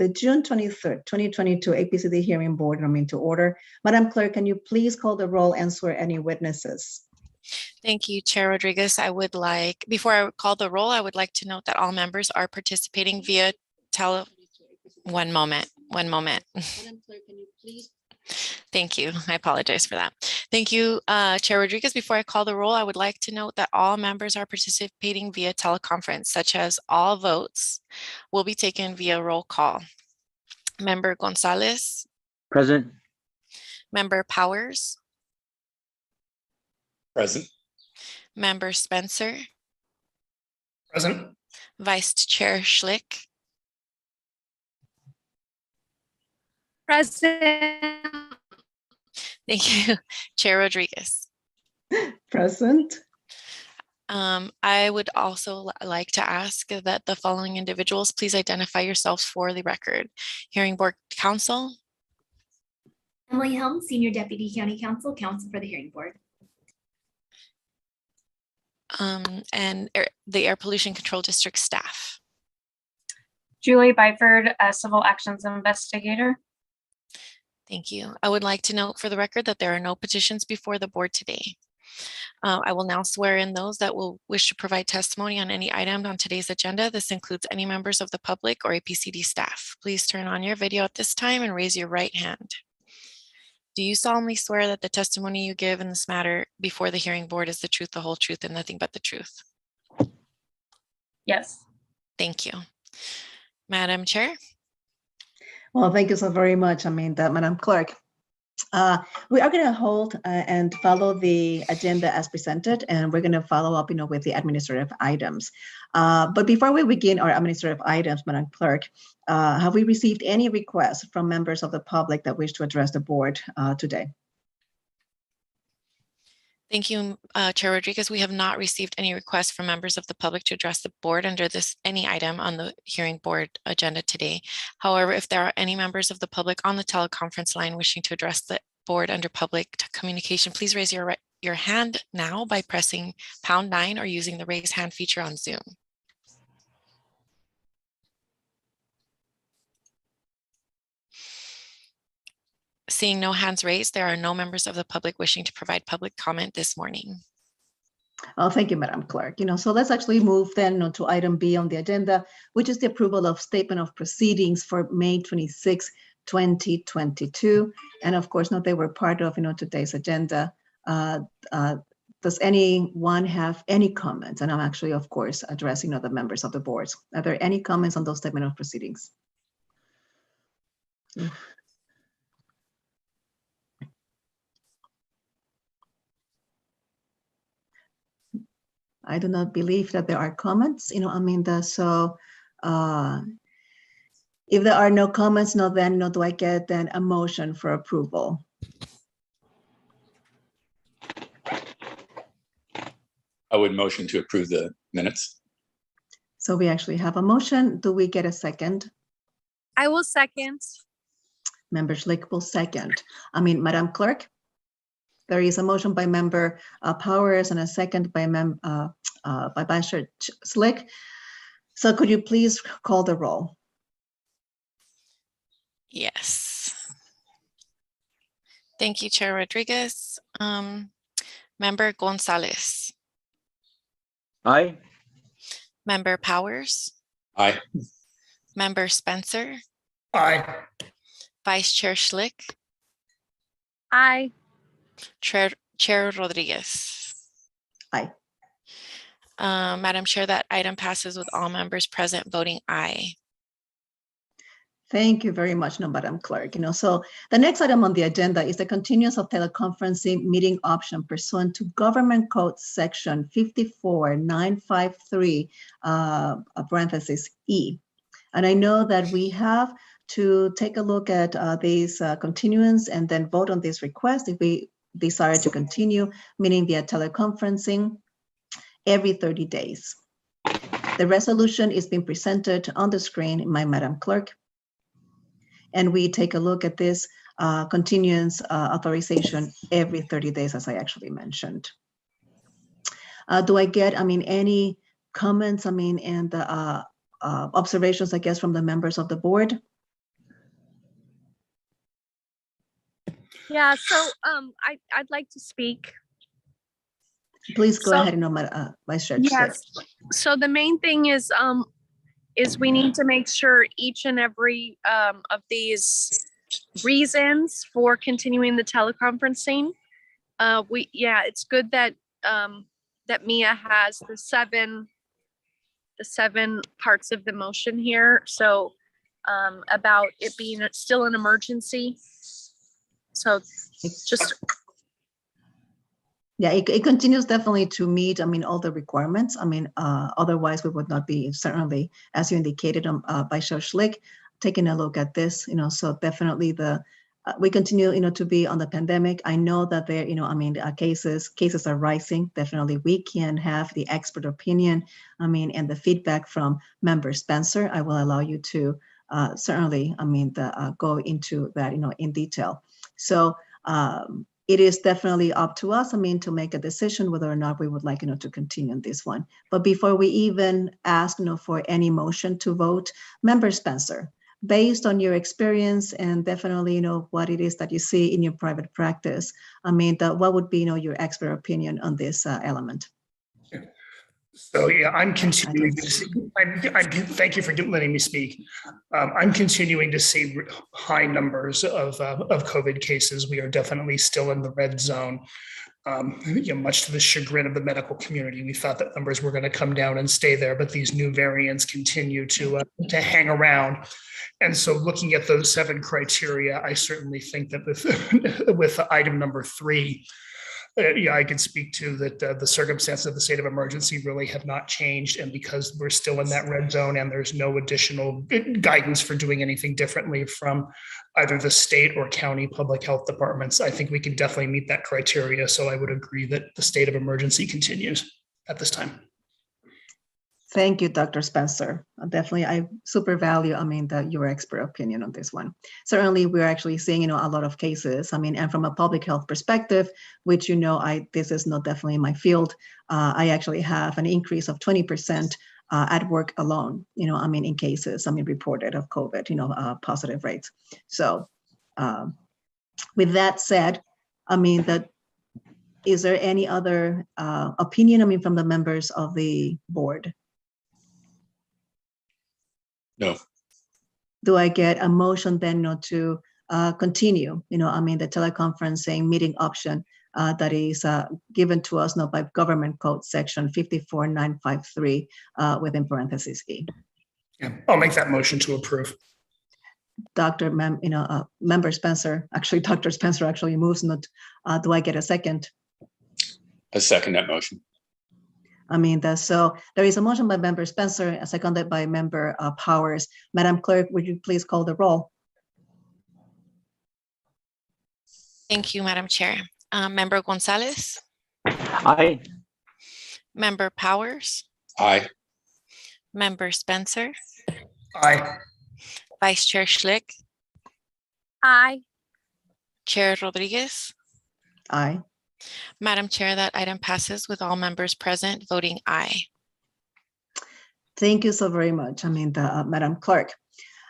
the June 23rd, 2022 APCD hearing board to order. Madam Clerk, can you please call the roll and swear any witnesses? Thank you, Chair Rodriguez. Before I call the roll, I would like to note that all members are participating via One moment. Madam Clerk, can you please? Thank you. I apologize for that. Thank you, Chair Rodriguez. Before I call the roll, I would like to note that all members are participating via teleconference, such as all votes will be taken via roll call. Member Gonzalez. Present. Member Powers. Present. Member Spencer. Present. Vice Chair Schlick. Present. Thank you, Chair Rodriguez. Present. I would also like to ask that the following individuals please identify yourselves for the record. Hearing Board Counsel. Emily Helm, Senior Deputy County Counsel, Counsel for the Hearing Board. And the Air Pollution Control District staff. Julie Byford, Civil Actions Investigator. Thank you. I would like to note for the record that there are no petitions before the board today. I will now swear in those that will wish to provide testimony on any item on today's agenda. This includes any members of the public or APCD staff. Please turn on your video at this time and raise your right hand. Do you solemnly swear that the testimony you give in this matter before the hearing board is the truth, the whole truth, and nothing but the truth? Yes. Thank you. Madam Chair. Well, thank you so very much, Madam Clerk. We are going to hold and follow the agenda as presented, and we're going to follow up, with the administrative items. But before we begin our administrative items, Madam Clerk, have we received any requests from members of the public that wish to address the board today? Thank you, Chair Rodriguez. We have not received any requests from members of the public to address the board under any item on the hearing board agenda today. However, if there are any members of the public on the teleconference line wishing to address the board under public communication, please raise your hand now by pressing #9 or using the raise hand feature on Zoom. Seeing no hands raised, there are no members of the public wishing to provide public comment this morning. Oh, thank you, Madam Clerk. So let's actually move then to item B on the agenda, which is the approval of statement of proceedings for May 26, 2022. And of course, they were part of today's agenda. Does anyone have any comments? And I'm actually, of course, addressing the members of the boards. Are there any comments on those statement of proceedings? I do not believe that there are comments, so if there are no comments, then do I get then a motion for approval? I would motion to approve the minutes. So we actually have a motion. Do we get a second? I will second. Member Schlick will second. Madam Clerk? There is a motion by Member Powers and a second by Vice Chair Schlick. So could you please call the roll? Yes. Thank you, Chair Rodriguez. Member Gonzalez. Aye. Member Powers. Aye. Member Spencer. Aye. Vice Chair Schlick. Aye. Chair Rodriguez. Aye. Madam Chair, that item passes with all members present voting aye. Thank you very much, Madam Clerk. So the next item on the agenda is the continuance of teleconferencing meeting option pursuant to Government Code Section 54953, parenthesis E. And I know that we have to take a look at these continuance and then vote on this request if we desire to continue, meaning via teleconferencing every 30 days. The resolution is being presented on the screen, Madam Clerk. And we take a look at this continuance authorization every 30 days, as I actually mentioned. Do I get, any comments, and observations, I guess, from the members of the board? Yeah, so I'd like to speak. Please go So- ahead, Vice Chair Schlick. Yes. So the main thing is we need to make sure each and every of these reasons for continuing the teleconferencing. It's good that that Mia has the seven parts of the motion here. So about it being still an emergency. So just Yeah, it continues definitely to meet, all the requirements. Otherwise we would not be, certainly, as you indicated, by Chair Schlick, taking a look at this, so definitely we continue, to be on the pandemic. I know that there, cases are rising. Definitely we can have the expert opinion, and the feedback from Member Spencer. I will allow you to certainly, go into that, in detail. So, it is definitely up to us, to make a decision whether or not we would like, to continue on this one. But before we even ask, for any motion to vote, Member Spencer, based on your experience and definitely, what it is that you see in your private practice, what would be, your expert opinion on this element? So yeah, I'm continuing to see, thank you for letting me speak. I'm continuing to see high numbers of COVID cases. We are definitely still in the red zone. Much to the chagrin of the medical community, we thought that numbers were going to come down and stay there, but these new variants continue to hang around. And so looking at those 7 criteria, I certainly think that with item number 3, I can speak to that the circumstances of the state of emergency really have not changed. And because we're still in that red zone and there's no additional guidance for doing anything differently from either the state or county public health departments, I think we can definitely meet that criteria. So I would agree that the state of emergency continues at this time. Thank you, Dr. Spencer. Definitely, I super value, your expert opinion on this one. Certainly, we're actually seeing, a lot of cases. And from a public health perspective, which, this is not definitely my field. I actually have an increase of 20% at work alone, in cases, reported of COVID, positive rates. So with that said, is there any other opinion, from the members of the board? No. Do I get a motion then to continue, the teleconferencing meeting option that is given to us now by Government Code Section 54953 within parentheses E? Yeah, I'll make that motion to approve. Member Spencer, actually, Dr. Spencer actually moves. Do I get a second? I second that motion. So there is a motion by Member Spencer, seconded by Member Powers. Madam Clerk, would you please call the roll? Thank you, Madam Chair. Member Gonzalez, Aye. Member Powers, Aye. Member Spencer, Aye. Vice Chair Schlick, aye. Chair Rodriguez. Aye. Madam Chair, that item passes with all members present voting aye. Thank you so very much. Madam Clerk,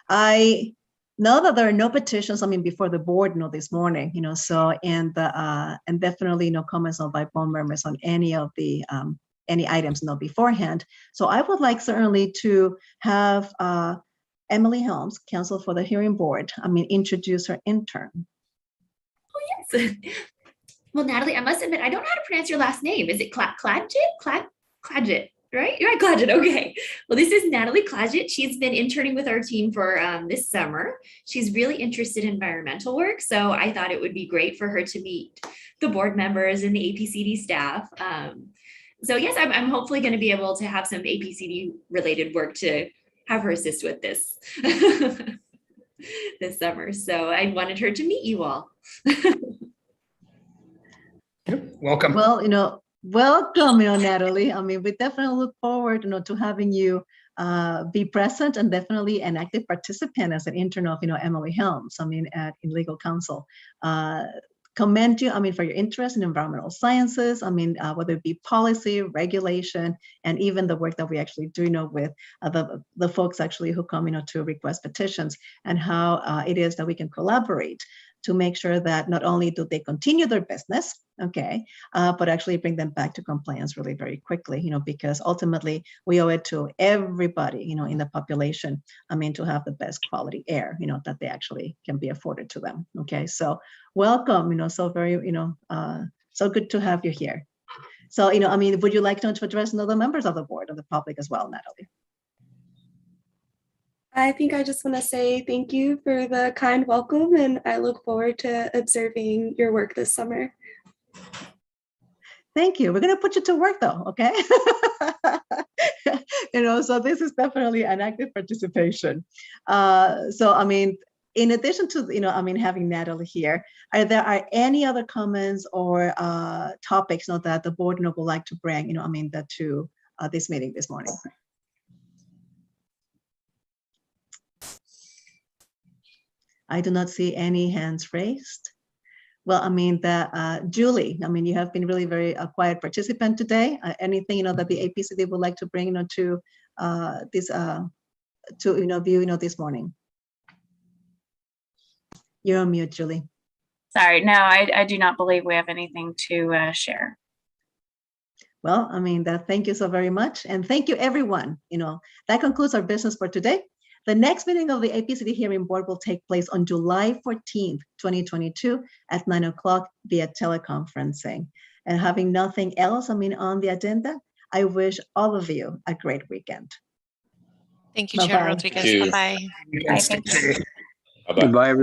I know that there are no petitions, before the board, this morning, so, and definitely no comments by board members on any of the, any items, beforehand. So I would like certainly to have Emily Helms, counsel for the hearing board, introduce her intern. Oh, yes. Well, Natalie, I must admit, I don't know how to pronounce your last name. Is it Cladgett? Cladgett, right? You're right, Cladgett. Okay. Well, this is Natalie Cladgett. She's been interning with our team for this summer. She's really interested in environmental work. So I thought it would be great for her to meet the board members and the APCD staff. So yes, I'm hopefully going to be able to have some APCD related work to have her assist with this this summer. So I wanted her to meet you all. Welcome. Well, welcome, Natalie. We definitely look forward, to having you be present and definitely an active participant as an intern of, Emily Helms, in legal counsel. Commend you, for your interest in environmental sciences, whether it be policy, regulation, and even the work that we actually do, with the folks actually who come, to request petitions, and how it is that we can collaborate to make sure that not only do they continue their business, okay, but actually bring them back to compliance really very quickly, because ultimately we owe it to everybody, in the population, to have the best quality air, that they actually can be afforded to them. Okay, so welcome, so very, so good to have you here. So, would you like to address other members of the board, of the public as well, Natalie? I think I just want to say thank you for the kind welcome, and I look forward to observing your work this summer. Thank you. We're going to put you to work though, okay? So this is definitely an active participation. So, in addition to, having Natalie here, are there any other comments or topics that the board would like to bring, that to this meeting this morning? I do not see any hands raised. Well, Julie, you have been really very quiet participant today. Anything, that the APCD would like to bring, to this, to, view, this morning? You're on mute, Julie. Sorry, no, I do not believe we have anything to share. Well, thank you so very much. And thank you, everyone. That concludes our business for today. The next meeting of the APCD Hearing Board will take place on July 14th, 2022 at 9 o'clock via teleconferencing. And having nothing else, on the agenda, I wish all of you a great weekend. Thank you, Chair Bye-bye. Rodriguez. Thank you. Bye-bye. Bye, thank you. Bye-bye. Goodbye, everyone.